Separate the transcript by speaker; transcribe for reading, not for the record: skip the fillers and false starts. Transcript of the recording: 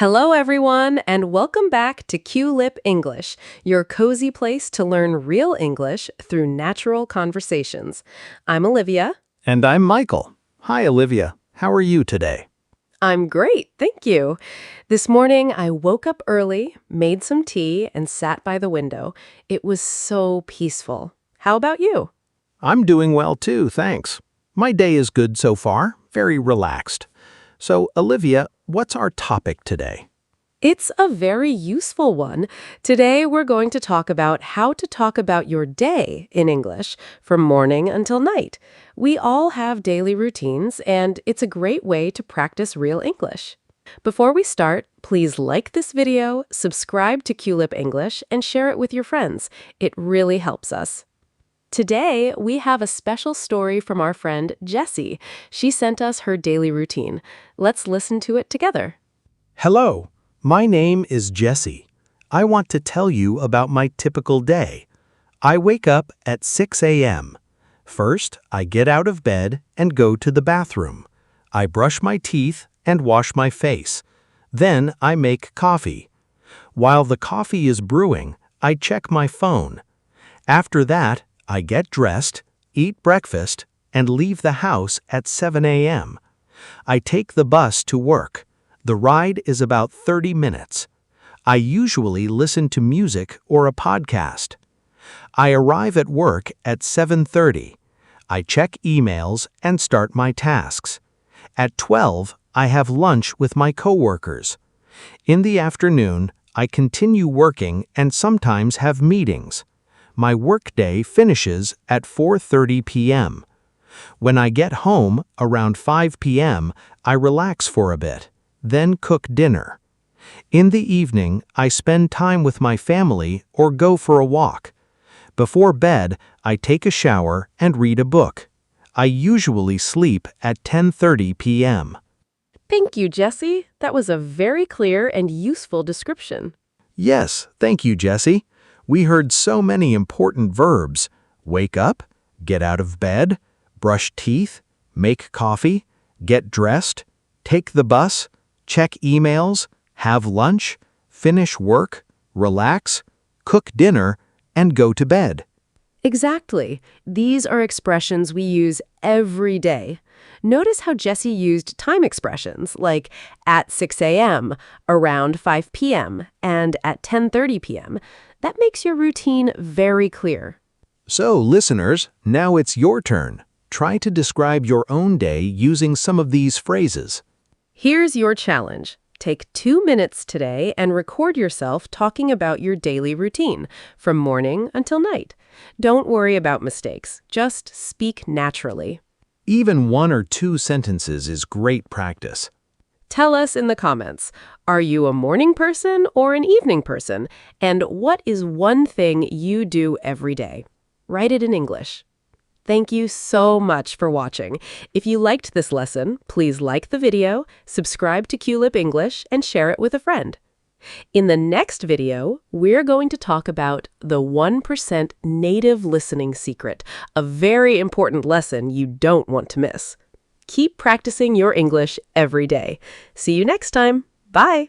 Speaker 1: Hello, everyone, and welcome back to Qlip English, your cozy place to learn real English through natural conversations. I'm Olivia.
Speaker 2: And I'm Michael. Hi, Olivia. How are you today?
Speaker 1: I'm great, thank you. This morning, I woke up early, made some tea, and sat by the window. It was so peaceful. How about you?
Speaker 2: I'm doing well too, thanks. My day is good so far, very relaxed. So, Olivia, what's our topic today?
Speaker 1: It's a very useful one. Today, we're going to talk about how to talk about your day in English from morning until night. We all have daily routines, and it's a great way to practice real English. Before we start, please like this video, subscribe to Qlip English, and share it with your friends. It really helps us. Today, we have a special story from our friend Jessie. She sent us her daily routine. Let's listen to it together.
Speaker 2: Hello, my name is Jessie. I want to tell you about my typical day. I wake up at 6 a.m. First, I get out of bed and go to the bathroom. I brush my teeth and wash my face. Then I make coffee. While the coffee is brewing, I check my phone. After that, I get dressed, eat breakfast, and leave the house at 7 a.m. I take the bus to work. The ride is about 30 minutes. I usually listen to music or a podcast. I arrive at work at 7:30. I check emails and start my tasks. At 12, I have lunch with my coworkers. In the afternoon, I continue working and sometimes have meetings. My workday finishes at 4:30 p.m. When I get home around 5 p.m., I relax for a bit, then cook dinner. In the evening, I spend time with my family or go for a walk. Before bed, I take a shower and read a book. I usually sleep at 10:30 p.m.
Speaker 1: Thank you, Jessie. That was a very clear and useful description.
Speaker 2: Yes, thank you, Jessie. We heard so many important verbs: wake up, get out of bed, brush teeth, make coffee, get dressed, take the bus, check emails, have lunch, finish work, relax, cook dinner, and go to bed.
Speaker 1: Exactly. These are expressions we use every day. Notice how Jessie used time expressions like at 6 a.m., around 5 p.m., and at 10:30 p.m. That makes your routine very clear.
Speaker 2: So, listeners, now it's your turn. Try to describe your own day using some of these phrases.
Speaker 1: Here's your challenge. Take 2 minutes today and record yourself talking about your daily routine from morning until night. Don't worry about mistakes. Just speak naturally.
Speaker 2: Even 1 or 2 sentences is great practice.
Speaker 1: Tell us in the comments, are you a morning person or an evening person? And what is one thing you do every day? Write it in English. Thank you so much for watching. If you liked this lesson, please like the video, subscribe to Qlip English, and share it with a friend. In the next video, we're going to talk about the 1% native listening secret, a very important lesson you don't want to miss. Keep practicing your English every day. See you next time. Bye.